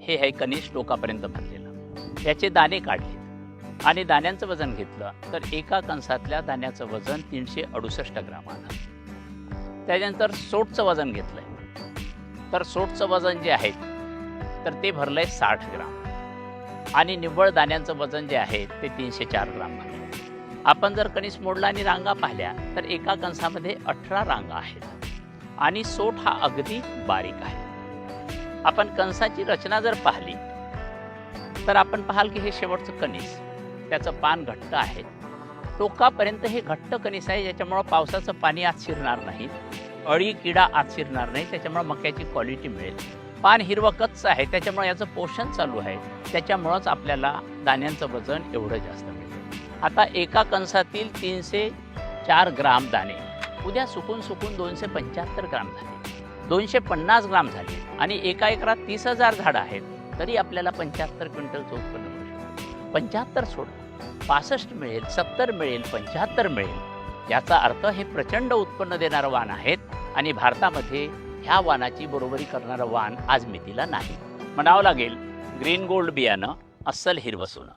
हे आहे कनिष्ठ टोकापर्यंत भरलेलं. याचे दाणे काढले आणि दाण्यांचं वजन घेतलं तर एका कणसातल्या दाण्याचं वजन 368 ग्राम आलं. त्याच्यानंतर सोटचं वजन घेतलंय तर सोटचं वजन जे आहे तर ते भरलंय 60 ग्राम आणि निव्वळ दाण्यांचं वजन जे आहे ते 304 ग्राम आहे. आपण जर कणीस मोडला आणि रांगा पाहिल्या तर एका कणसामध्ये 18 रांगा आहेत आणि सोट हा अगदी बारीक आहे. आपण कणसाची रचना जर पाहिली तर आपण पाहाल की हे शेवटचं कणीस त्याचं पान घट्ट आहे. टोकापर्यंत हे घट्ट कणीस आहे ज्याच्यामुळं पावसाचं पाणी आत शिरणार नाही, अळी किडा आत शिरणार नाही, त्याच्यामुळं मक्याची क्वालिटी मिळेल. पान हिरवं कच्च आहे त्याच्यामुळे याचं पोषण चालू आहे, त्याच्यामुळंच आपल्याला दाण्यांचं वजन एवढं जास्त मिळेल. आता एका कणसातील 304 ग्राम दाणे उद्या सुकून 275 ग्राम झाले, 250 ग्राम झाले आणि एका एकरात 30,000 झाडं आहेत तरी आपल्याला 75 क्विंटलचं उत्पन्न मिळू शकतं. 75 सोडा 65 मिळेल, 70 मिळेल, 75 मिळेल. याचा अर्थ हे प्रचंड उत्पन्न देणारं वाण आहेत आणि भारतामध्ये ह्या वाणाची बरोबरी करणारं वाण आज मितीला नाही. म्हणावं लागेल ग्रीन गोल्ड बियाणं अस्सल हिरवं सोनं.